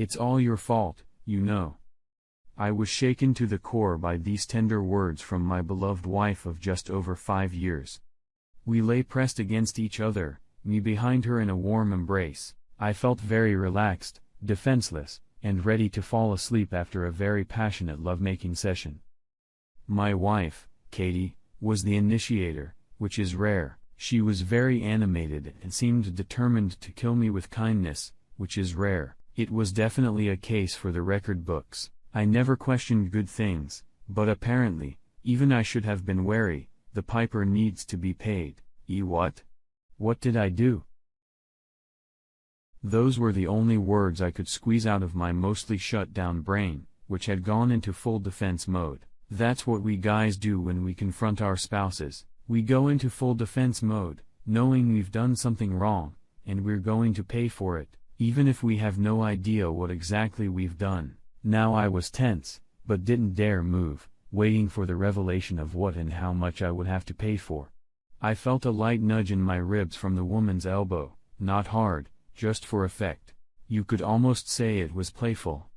It's all your fault, you know. I was shaken to the core by these tender words from my beloved wife of just over 5 years. We lay pressed against each other, me behind her in a warm embrace. I felt very relaxed, defenseless, and ready to fall asleep after a very passionate lovemaking session. My wife, Katie, was the initiator, which is rare. She was very animated and seemed determined to kill me with kindness, which is rare. It was definitely a case for the record books. I never questioned good things, but apparently, even I should have been wary. The piper needs to be paid. What? What did I do? Those were the only words I could squeeze out of my mostly shut-down brain, which had gone into full defense mode. That's what we guys do when we confront our spouses. We go into full defense mode, knowing we've done something wrong, and we're going to pay for it, even if we have no idea what exactly we've done. Now I was tense, but didn't dare move, waiting for the revelation of what and how much I would have to pay for. I felt a light nudge in my ribs from the woman's elbow, not hard, just for effect. You could almost say it was playful.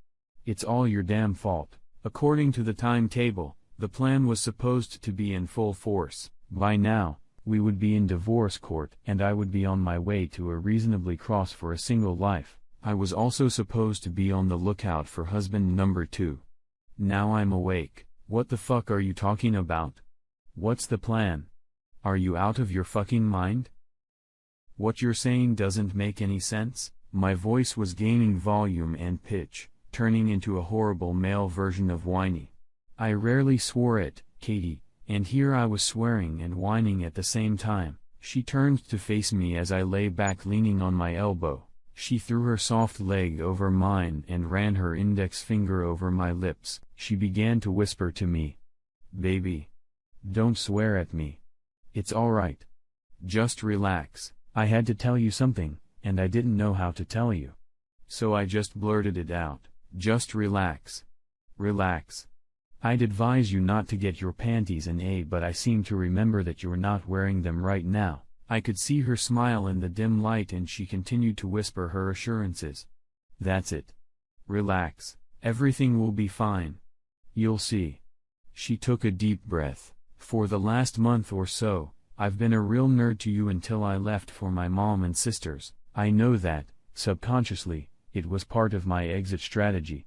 It's all your damn fault. According to the timetable, the plan was supposed to be in full force. By now, we would be in divorce court and I would be on my way to a reasonably cross for a single life. I was also supposed to be on the lookout for husband number 2. Now I'm awake. What the fuck are you talking about? What's the plan? Are you out of your fucking mind? What you're saying doesn't make any sense. My voice was gaining volume and pitch, turning into a horrible male version of whiny. I rarely swore at Katie, and here I was swearing and whining at the same time. She turned to face me as I lay back leaning on my elbow. She threw her soft leg over mine and ran her index finger over my lips. She began to whisper to me, "Baby, don't swear at me. It's alright. Just relax. I had to tell you something, and I didn't know how to tell you. So I just blurted it out. Just relax. Relax. I'd advise you not to get your panties in a but I seem to remember that you're not wearing them right now." I could see her smile in the dim light and she continued to whisper her assurances. "That's it. Relax. Everything will be fine. You'll see." She took a deep breath. "For the last month or so, I've been a real nerd to you until I left for my mom and sisters. I know that, subconsciously, it was part of my exit strategy."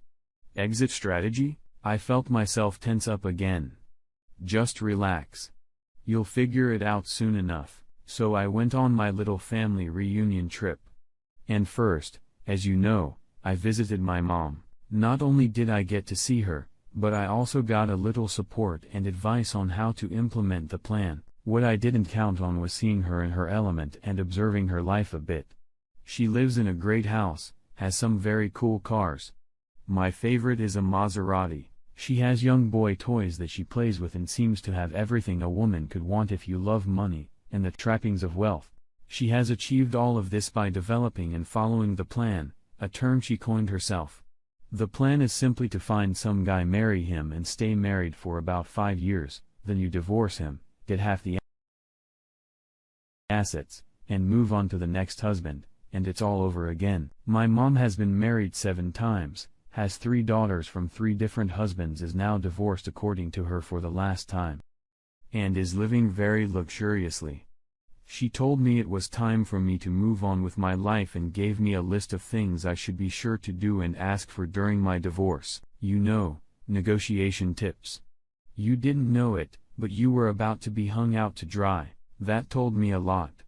Exit strategy? I felt myself tense up again. "Just relax. You'll figure it out soon enough." So I went on my little family reunion trip. And first, as you know, I visited my mom. Not only did I get to see her, but I also got a little support and advice on how to implement the plan. What I didn't count on was seeing her in her element and observing her life a bit. She lives in a great house, has some very cool cars. My favorite is a Maserati. She has young boy toys that she plays with and seems to have everything a woman could want if you love money and the trappings of wealth. She has achieved all of this by developing and following the plan, a term she coined herself. The plan is simply to find some guy, marry him and stay married for about 5 years, then you divorce him, get half the assets, and move on to the next husband, and it's all over again. My mom has been married 7 times, has 3 daughters from 3 different husbands, is now divorced according to her for the last time, and is living very luxuriously. She told me it was time for me to move on with my life and gave me a list of things I should be sure to do and ask for during my divorce. You know, negotiation tips. You didn't know it, but you were about to be hung out to dry. That told me a lot.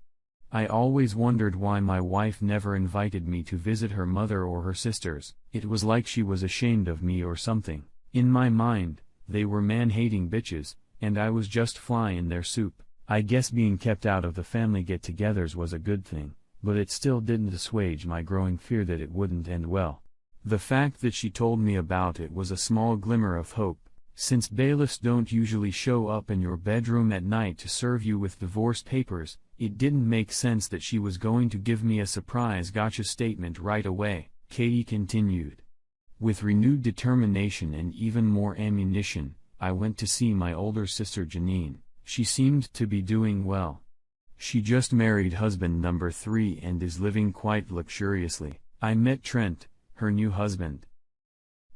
I always wondered why my wife never invited me to visit her mother or her sisters. It was like she was ashamed of me or something. In my mind, they were man-hating bitches, and I was just fly in their soup. I guess being kept out of the family get-togethers was a good thing, but it still didn't assuage my growing fear that it wouldn't end well. The fact that she told me about it was a small glimmer of hope. Since bailiffs don't usually show up in your bedroom at night to serve you with divorce papers, it didn't make sense that she was going to give me a surprise gotcha statement right away. Katie continued. With renewed determination and even more ammunition, I went to see my older sister Janine. She seemed to be doing well. She just married husband number 3 and is living quite luxuriously. I met Trent, her new husband.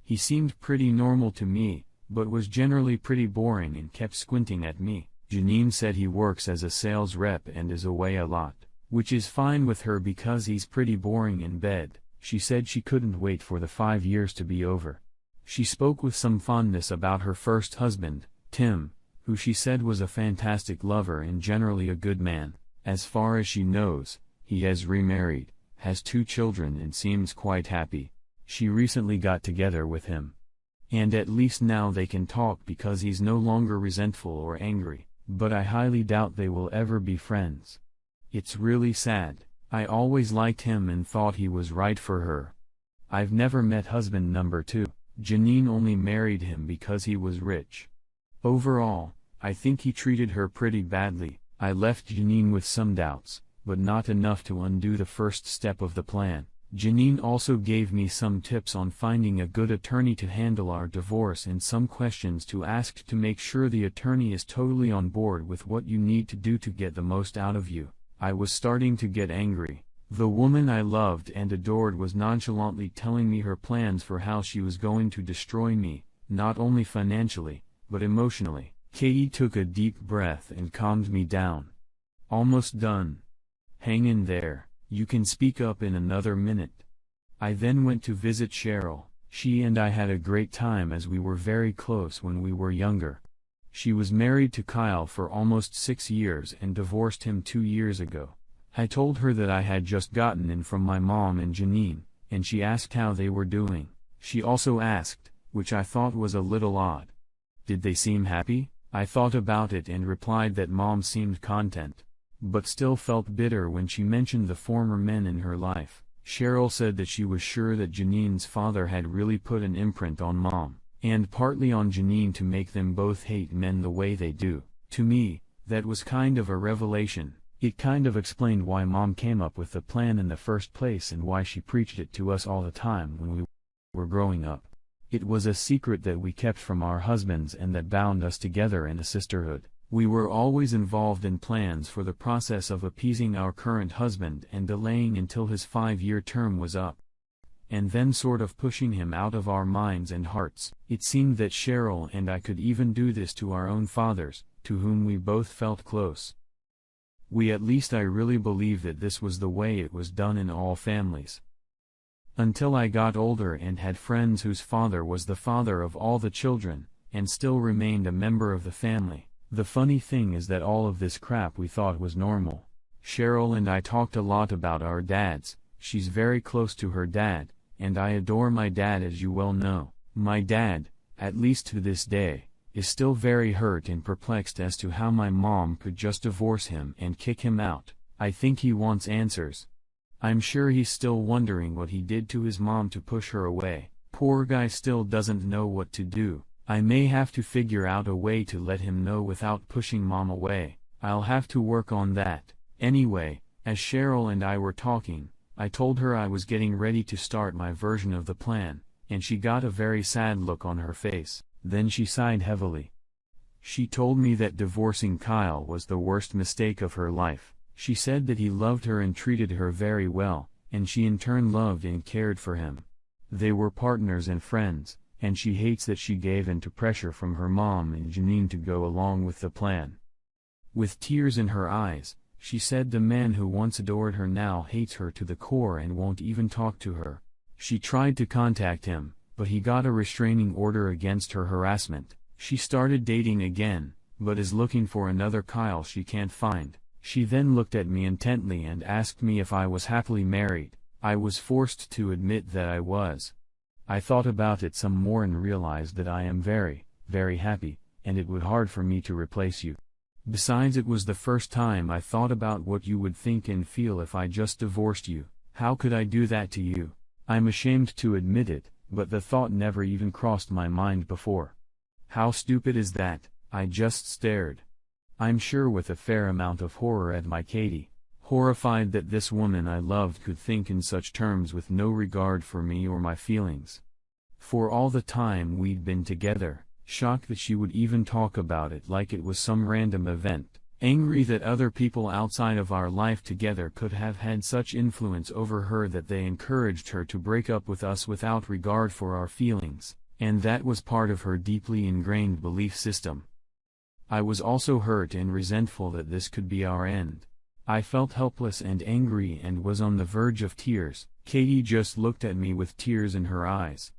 He seemed pretty normal to me, but was generally pretty boring and kept squinting at me. Janine said he works as a sales rep and is away a lot, which is fine with her because he's pretty boring in bed. She said she couldn't wait for the 5 years to be over. She spoke with some fondness about her first husband, Tim, who she said was a fantastic lover and generally a good man. As far as she knows, he has remarried, has 2 children and seems quite happy. She recently got together with him. And at least now they can talk because he's no longer resentful or angry, but I highly doubt they will ever be friends. It's really sad. I always liked him and thought he was right for her. I've never met husband number 2. Janine only married him because he was rich. Overall, I think he treated her pretty badly. I left Janine with some doubts, but not enough to undo the first step of the plan. Janine also gave me some tips on finding a good attorney to handle our divorce and some questions to ask to make sure the attorney is totally on board with what you need to do to get the most out of you. I was starting to get angry. The woman I loved and adored was nonchalantly telling me her plans for how she was going to destroy me, not only financially, but emotionally. Katie took a deep breath and calmed me down. Almost done. Hang in there, you can speak up in another minute. I then went to visit Cheryl. She and I had a great time as we were very close when we were younger. She was married to Kyle for almost 6 years and divorced him 2 years ago. I told her that I had just gotten in from my mom and Janine, and she asked how they were doing. She also asked, which I thought was a little odd, did they seem happy? I thought about it and replied that mom seemed content, but still felt bitter when she mentioned the former men in her life. Cheryl said that she was sure that Janine's father had really put an imprint on mom, and partly on Janine to make them both hate men the way they do. To me, that was kind of a revelation. It kind of explained why mom came up with the plan in the first place and why she preached it to us all the time when we were growing up. It was a secret that we kept from our husbands and that bound us together in a sisterhood. We were always involved in plans for the process of appeasing our current husband and delaying until his 5-year term was up, and then sort of pushing him out of our minds and hearts. It seemed that Cheryl and I could even do this to our own fathers, to whom we both felt close. At least I really believe that this was the way it was done in all families. Until I got older and had friends whose father was the father of all the children, and still remained a member of the family. The funny thing is that all of this crap we thought was normal. Cheryl and I talked a lot about our dads. She's very close to her dad, and I adore my dad, as you well know. My dad, at least to this day, is still very hurt and perplexed as to how my mom could just divorce him and kick him out. I think he wants answers. I'm sure he's still wondering what he did to his mom to push her away. Poor guy still doesn't know what to do. I may have to figure out a way to let him know without pushing mom away. I'll have to work on that. Anyway, as Cheryl and I were talking, I told her I was getting ready to start my version of the plan, and she got a very sad look on her face. Then she sighed heavily. She told me that divorcing Kyle was the worst mistake of her life. She said that he loved her and treated her very well, and she in turn loved and cared for him. They were partners and friends, and she hates that she gave in to pressure from her mom and Janine to go along with the plan. With tears in her eyes, she said the man who once adored her now hates her to the core and won't even talk to her. She tried to contact him, but he got a restraining order against her harassment. She started dating again, but is looking for another Kyle she can't find. She then looked at me intently and asked me if I was happily married. I was forced to admit that I was. I thought about it some more and realized that I am very, very happy, and it would be hard for me to replace you. Besides, it was the first time I thought about what you would think and feel if I just divorced you. How could I do that to you? I'm ashamed to admit it, but the thought never even crossed my mind before. How stupid is that? I just stared. I'm sure with a fair amount of horror at my Katie, horrified that this woman I loved could think in such terms with no regard for me or my feelings. For all the time we'd been together, shocked that she would even talk about it like it was some random event, Angry that other people outside of our life together could have had such influence over her that they encouraged her to break up with us without regard for our feelings, and that was part of her deeply ingrained belief system. I was also hurt and resentful that this could be our end. I felt helpless and angry and was on the verge of tears. Katie just looked at me with tears in her eyes.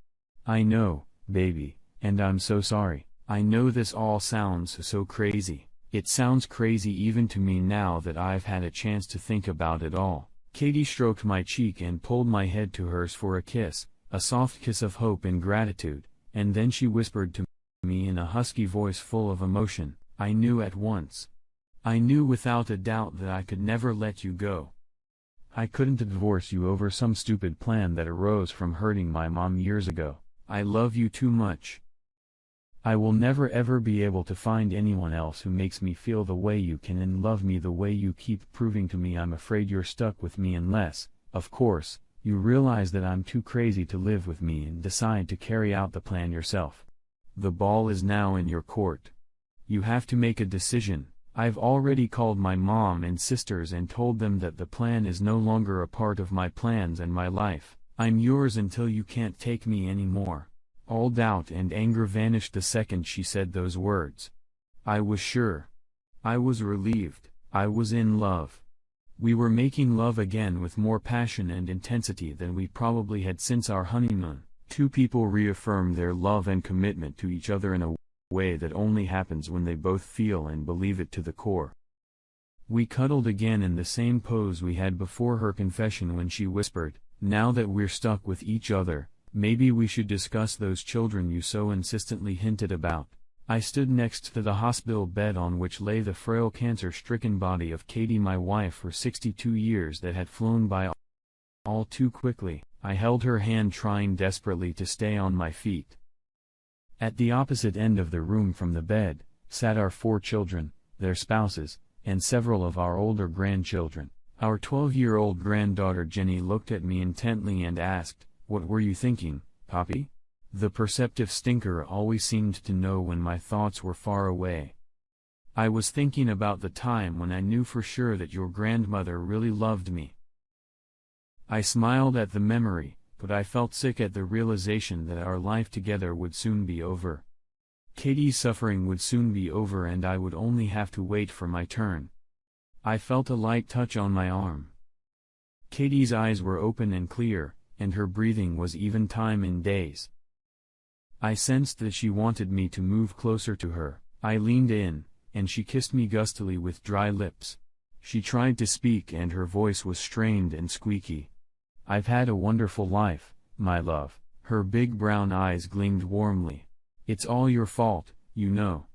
"I know, baby, and I'm so sorry. I know this all sounds so crazy. It sounds crazy even to me now that I've had a chance to think about it all." Katie stroked my cheek and pulled my head to hers for a kiss, a soft kiss of hope and gratitude, and then she whispered to me in a husky voice full of emotion, "I knew at once. I knew without a doubt that I could never let you go. I couldn't divorce you over some stupid plan that arose from hurting my mom years ago. I love you too much. I will never ever be able to find anyone else who makes me feel the way you can and love me the way you keep proving to me. I'm afraid you're stuck with me unless, of course, you realize that I'm too crazy to live with me and decide to carry out the plan yourself. The ball is now in your court. You have to make a decision. I've already called my mom and sisters and told them that the plan is no longer a part of my plans and my life. I'm yours until you can't take me anymore." All doubt and anger vanished the second she said those words. I was sure. I was relieved. I was in love. We were making love again with more passion and intensity than we probably had since our honeymoon. Two people reaffirm their love and commitment to each other in a way that only happens when they both feel and believe it to the core. We cuddled again in the same pose we had before her confession when she whispered, "Now that we're stuck with each other, maybe we should discuss those children you so insistently hinted about." I stood next to the hospital bed on which lay the frail cancer-stricken body of Katie, my wife for 62 years that had flown by all too quickly. I held her hand, trying desperately to stay on my feet. At the opposite end of the room from the bed, sat our 4 children, their spouses, and several of our older grandchildren. Our 12-year-old granddaughter Jenny looked at me intently and asked, "What were you thinking, Poppy?" The perceptive stinker always seemed to know when my thoughts were far away. "I was thinking about the time when I knew for sure that your grandmother really loved me." I smiled at the memory, but I felt sick at the realization that our life together would soon be over. Katie's suffering would soon be over and I would only have to wait for my turn. I felt a light touch on my arm. Katie's eyes were open and clear, and her breathing was even time in days. I sensed that she wanted me to move closer to her. I leaned in, and she kissed me gustily with dry lips. She tried to speak and her voice was strained and squeaky. "I've had a wonderful life, my love." Her big brown eyes gleamed warmly. "It's all your fault, you know.